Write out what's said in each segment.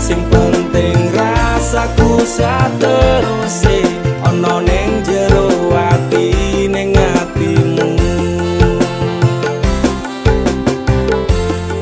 Sing penting rasaku sateruse ana ning jero ati ning atimu.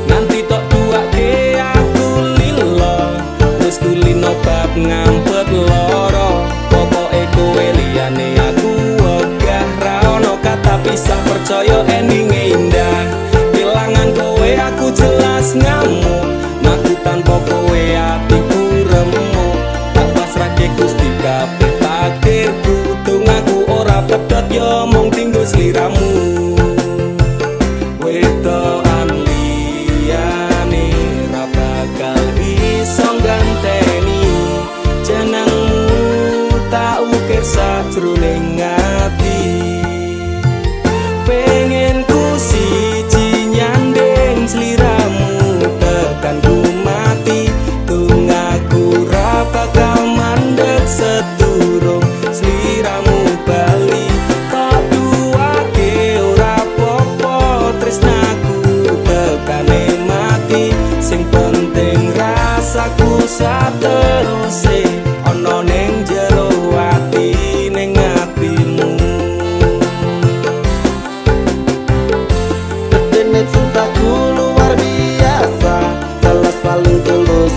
Nanti tok duake aku lilo wis kulino bab ngampet loro. Pokoke kowe liyane aku wegah ra ono kata pisah, percaya endinge indah. Kelangan kowe aku jelas ngamuk, aku tanpa kowe atiku remuk. Tak pasrahke Gusti kabeh takdirku, tungaku ora pedhot yo mung tinggo sliramu. Wedokan liyane ra bakal iso ganteni jenengmu, tak ukir sajroning ati. Pengen ku siji nyanding sliramu tekan ku mati, tungaku ra bakal mandeg sedurung sliramu bali. Tak duake ora popo tresnaku tekane mati, sing penting rasaku sateruse ana ning jero ati ning atimu. Cintaku luar biasa, jelas paling tulus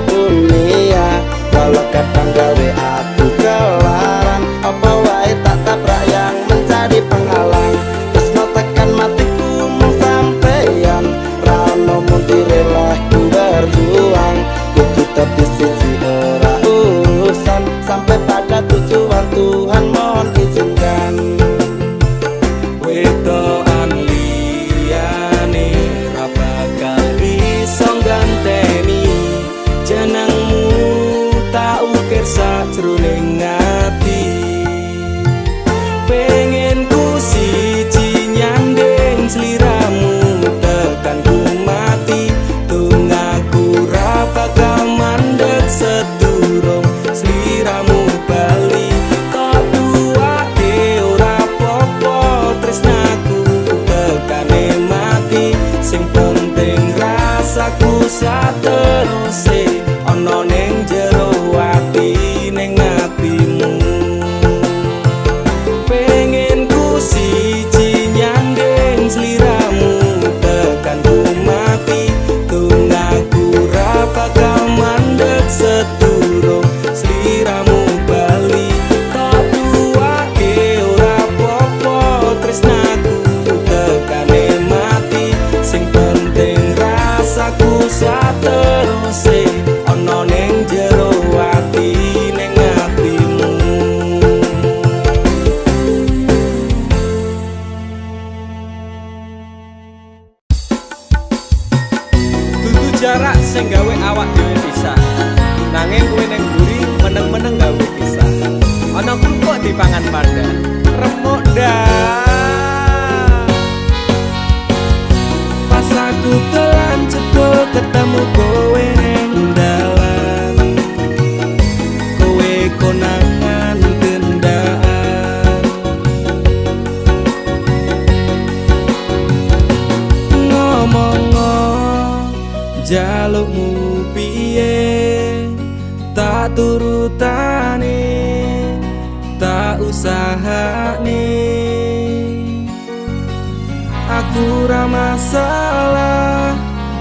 dunia. Walau kadang gawe aku kelaran, apa wae tak tabrak yang menjadi penghalang. Tresno tekan matiku mung sampeyan, ra ono mundire lah ku berjuang. Kudu tepi siji ora urusan, sampai pada tujuan Tuhan mohon izinkan. Wedokan liyane ra bakal iso ganteni jenengmu, tak ukir sajroning ati. Pengen ku siji nyanding sliramu tekan ku mati, tungaku ra bakal mandeg sedurung sliramu bali. Tak duake ora popo tresnaku tekane mati, sing penting rasaku sateruse ana ning jero ati ning atimu. Pengen ku siji nyanding sliramu tekan ku mati, tungaku ra bakal mandeg sedurung sliramu bali. Tak duake ora popo tresnaku tekane mati, sing penting rasaku sateruse ana ning jero ati ning atimu. Dudu jarak sing gawe awak dhewe pisah, nanging kowe ning mburi meneng-meneng gawe pisah. Ana krupuk dipangan panda remuk dah. Pas aku telan cedhak ketemu kowe ning dalan, kowe konangan gendaan. Ngomong jalukmu piye, tak turutane, tak usahane. Aku ra masalah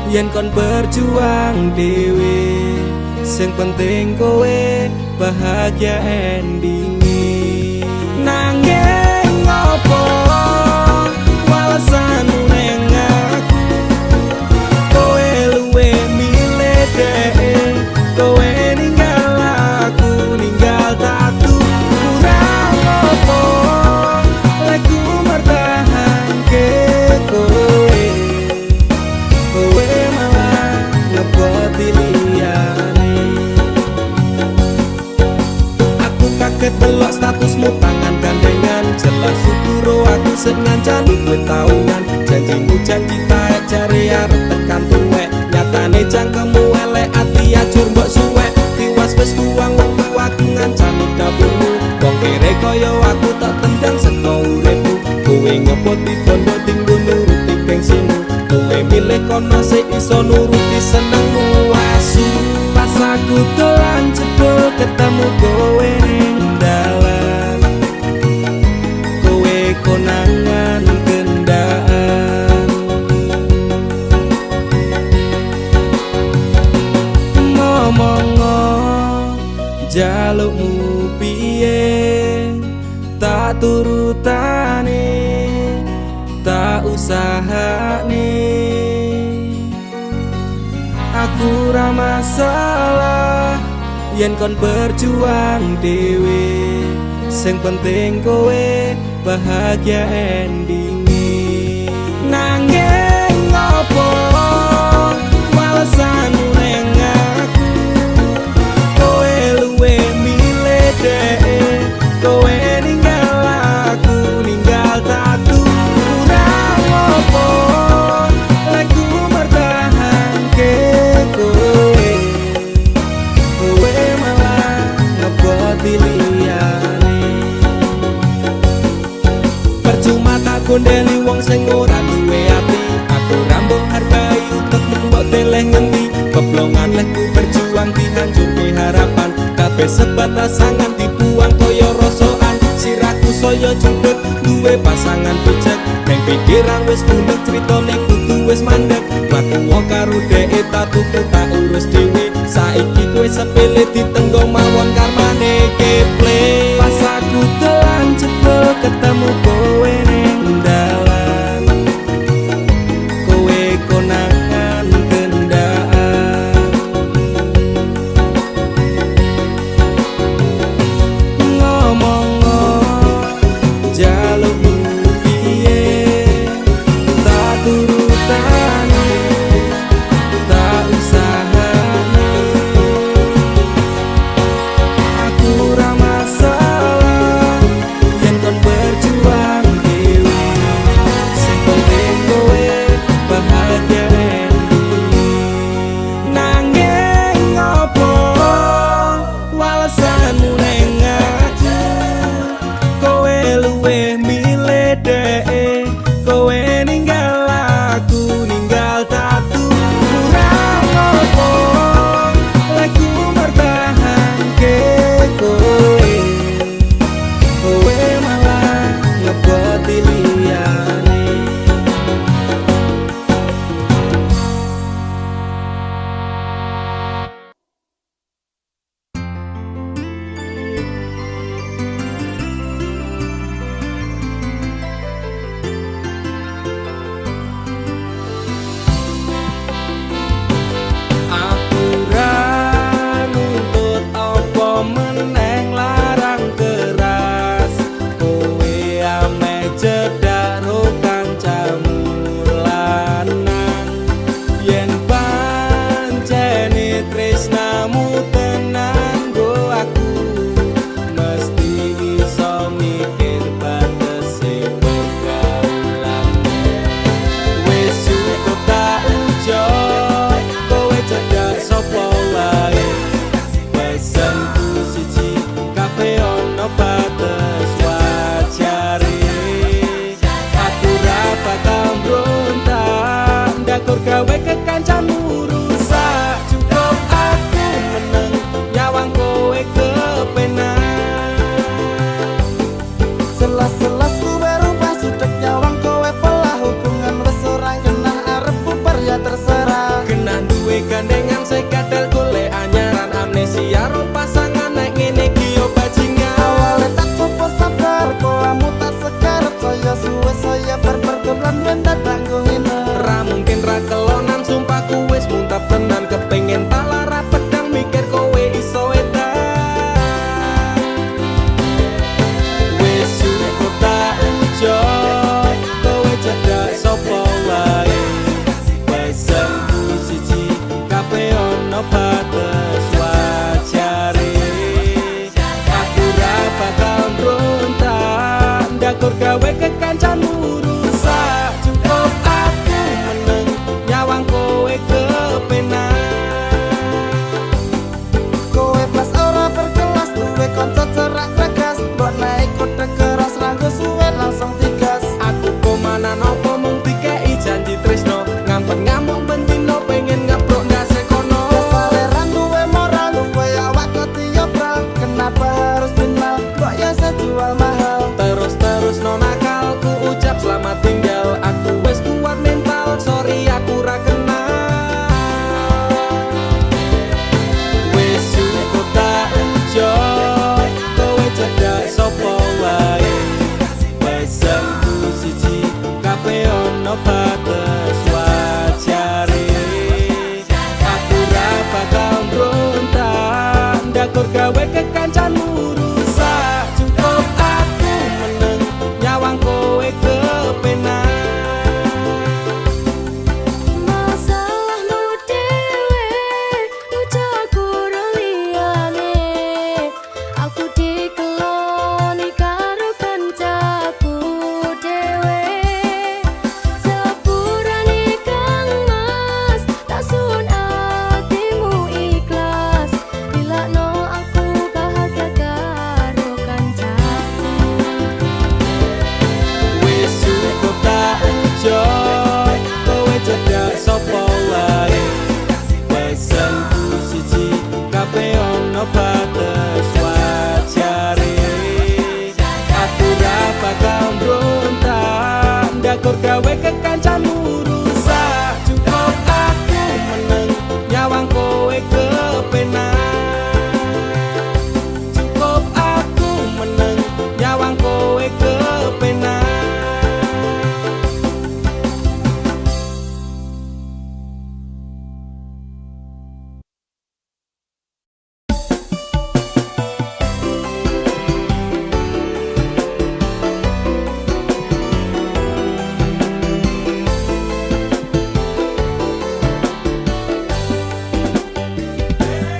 yen kon berjuang dhewe, sing penting kowe bahagia endinge. Nanging ngopo walesanmu ning aku, kowe luwe milih dhek, kowe ninggal aku ninggal tatu. Kurang ngopo lek ku mertahanke kowe, kowe malah ngeboti liyane. Aku kaget delok statusmu tangan gandengan, jelas syukur aku sing ngancani kowe tahunan. Janjimu janji taek jare arep tekan tuwek, nyatane cangkemmu elek ati ajur mbok suwek. Tiwas wis buang wektu aku ngancani dapurmu, wong kere kaya aku tak tendang seko uripmu. Kowe ngepoti bondo tinggo nuruti gengsimu, kowe milih kono sik iso nuruti senengmu asu. Pas aku dolan jebul ketemu kowe ning dalan, kowe konangan kendaan. Ngomong jalukmu piye, tak turutane, tak usahane. Aku ra masalah yen kon berjuang dhewe, sing penting kowe bahagia endinge. Nanging ngopo walesanmu ning aku, kowe luwe milih dhewe, kowe ninggal aku ninggal tatu. Kurang ngopo lek ku mertahanke kowe, kowe malah ngeboti liyane. Percuma tak gondeli wong sing ora duwe ati, aku rambut hargai untuk mbok deleh ngendi. Keblongan lek ku berjuang dihancurke harapan, kabeh sebatas sangan dibuang koyo rosokan. Sirahku saya judut duwe pasangan picek, neng pikiran wis bunek critane kudu wis mandek. Mlaku karo dhek tatuku tak urus dhewe, saiki kowe sepele ditenggong mawon karmane keple. Pas aku dolan jebul ketemu kowe ning dalan, kowe konangan kendaan. Ngomong jalukmu piye, tak turutane, tak usahane. Ndakur gawe kekancanmu rusak. Cukup aku meneng nyawang kowe kepenak. Masalahmu dewe ucap kurang liyane. Aku dikeloni karo kancaku dewe. Sepurane Kang Mas tak sun atimu ikhlas. Dilakno aku bahagia karo kancaku. Wis cukup tak enjoy, kowe cedak sapa wae. Pesenku siji kabeh ono batas wajare. Aku ra bakal mbrontak, ndakur gawe kekancanmu rusak. Cukup aku meneng nyawang kowe kepenak. Cukup aku meneng nyawang kowe kepenak.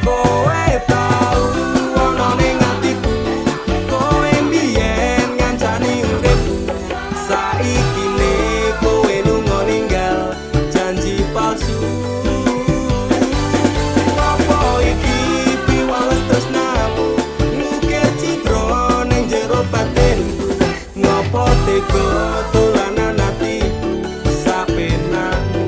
Kowe tau ono ning atiku, kowe mbiyen ngancani uripku. Saiki ne kowe lunga ninggal janji palsu. Apa iki piwales tresnamu, ngukir citra ning jero batinku. Ngopo tega dolanan atiku sapenakmu.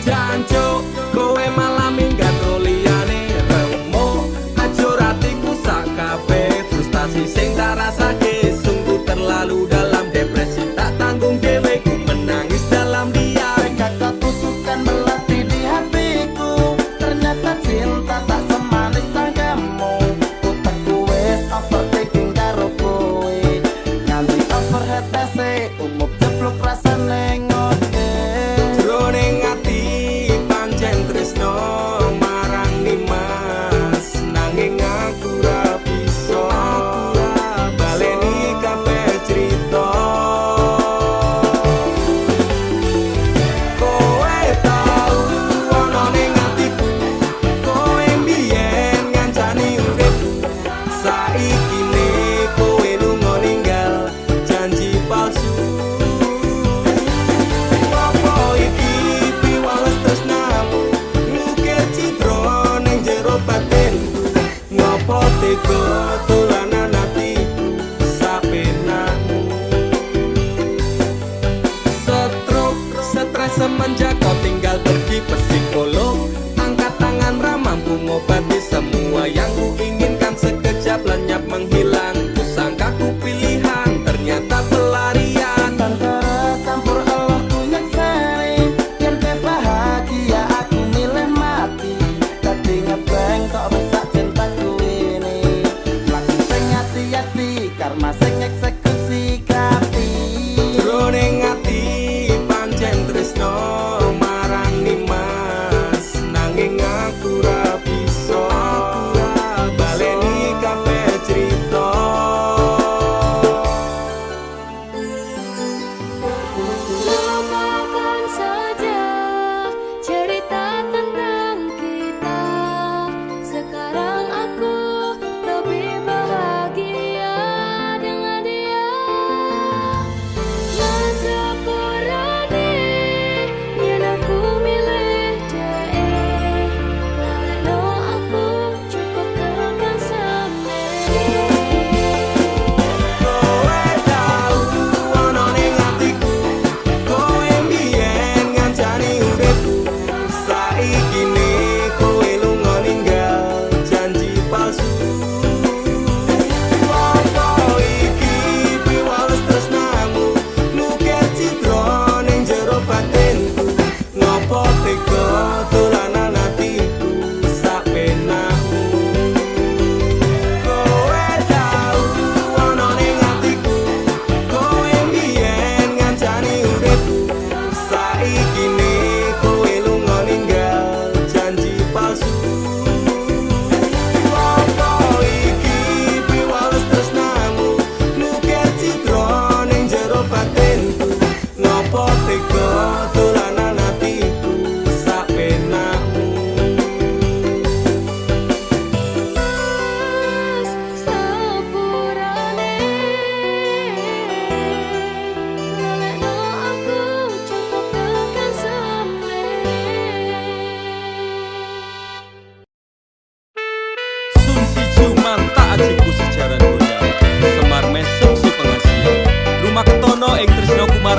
Jancuk kowe malah minggat liyane remo. Ajur atiku sak kabeh frustasi sing tak rasake. Sungguh terlalu dalam depresi, tak tanggung dhewe ku menangis dalam diam. Kakak tusukan melati di hatiku. Ternyata cinta tak semanis sangkamu. Utakku wes overthinking karo kowe. Nganti overhead tese umup jeblok rasane ngoke. Jroning ati pancen tresno marang. semenjak kau tinggal pergi psikolog. Angkat tangan ramah mengobati semua yang ku inginkan. Sekejap lenyap menghilang. Ku sangka ku pilihan, ternyata pelarian. Tantara campur Allah ku nyekseni. Yen pe bahagia aku milih mati. Dadi ngebeng kok rusak cintaku ini. Laku sing hati-hati, karma sing eksekusi kapi. Jroning ati pancen tresno marang Nimas, nanging aku ra bisa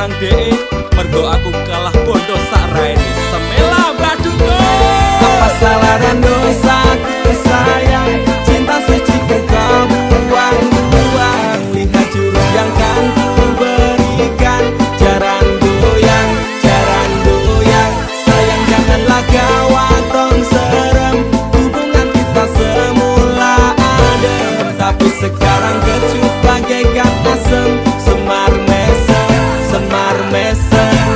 marang DE mergo aku kalah bondo sak raine semela baduku. Apa salah dan dosaku sayang, cinta suci kau buang-buang. Lihat jurus yang kan ku berikan, jaran goyang sayang janganlah gawat tong serem. Hubungan kita semula adem, tapi sekarang kecut bagaikan asem. Semar mesem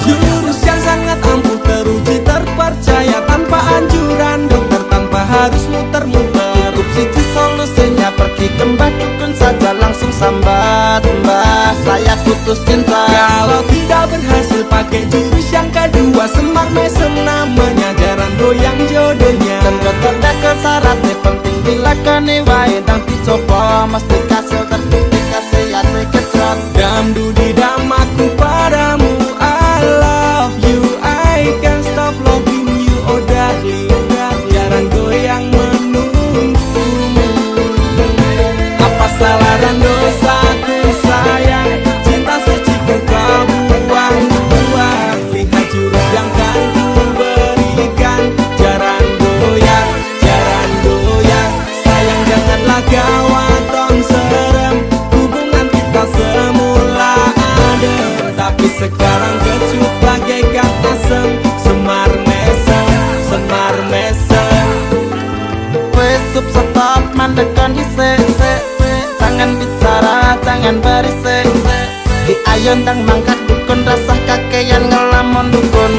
jurus yang sangat ampuh, teruji terpercaya tanpa anjuran dokter, tanpa harus muter-muter. Cukup siji solusinya, pergi ke mbah dukun saja, langsung sambat, mbah saya putus cinta. Kalau tidak berhasil pakai jurus yang kedua, semar mesem namanya, jaran goyang jodohnya. Dan dokter dekel syaratnya penting dilakoni wae, dan dicoba mesti kasil terbukti kasih hati kecot. Dam dudi dam aku padamu, I love you, I can't stop loving you, oh darling. Jaran goyang menunggumu. Apa salah dan dosaku sayang, cinta suci kau buang-buang. Lihat jurus yang kan ku berikan, jaran goyang sayang janganlah gawat tong serem. Hubungan kita semula adem, tapi sekarang kecut bagaikan asem. Semar mesem Wes stop mandekan dhisik, jangan bicara, jangan berisik. Di ayon dang mangkat dukun, rasah kakean ngelamun dukun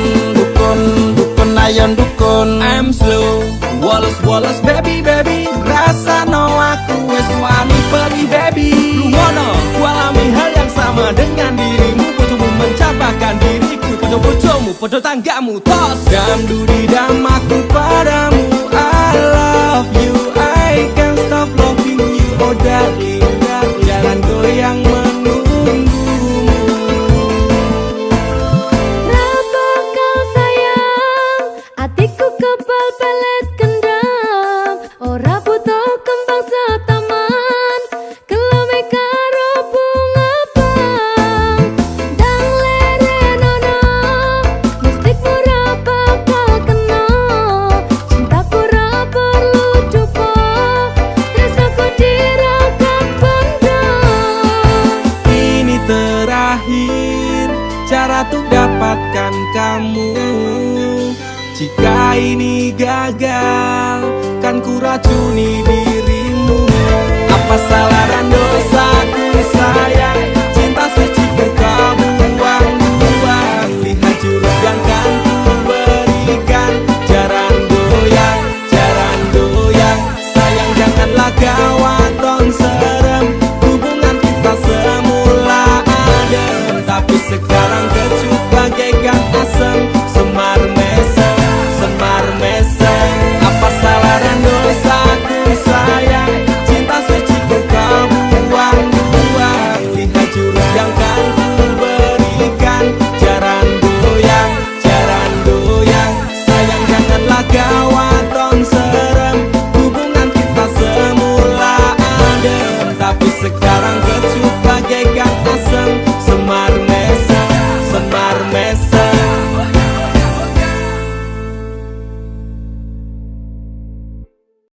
ayon dukun. I'm slow, Wallace baby rasa no aku wes wani pergi baby. Lu ngono, ku alami hal yang sama dengan dirimu. Bojomu mencapakan diriku, bojomu podo tanggamu tos. Dam dudi dam aku padamu, I love you, I can't stop loving you, oh darling. Jalan goyang menunggumu. Berapa kau sayang, hatiku kebal pelet kendam. Ora butuh kembang setaman, kelome karo bunga bang. Dang lerenono, mistik ora bakal kena. Cintaku ora perlu dupo, tresnaku dirakat bondo. Ini terakhir cara untuk dapatkan kamu. Jika ini gagal, kan ku racuni dirimu. Apa salah dan dosaku sayang, cinta suci kau buang-buang. Lihat jurus yang kan ku berikan, jaran goyang sayang janganlah gawat tong serem. Hubungan kita semula adem, tapi sekarang kecut bagaikan asem. Semar mesem apa salah dan dosaku sayang, cinta suci kau buang-buang. Lihat jurus yang kan ku berikan, jaran goyang sayang janganlah gawat tong serem. Hubungan kita semula adem, tapi sekarang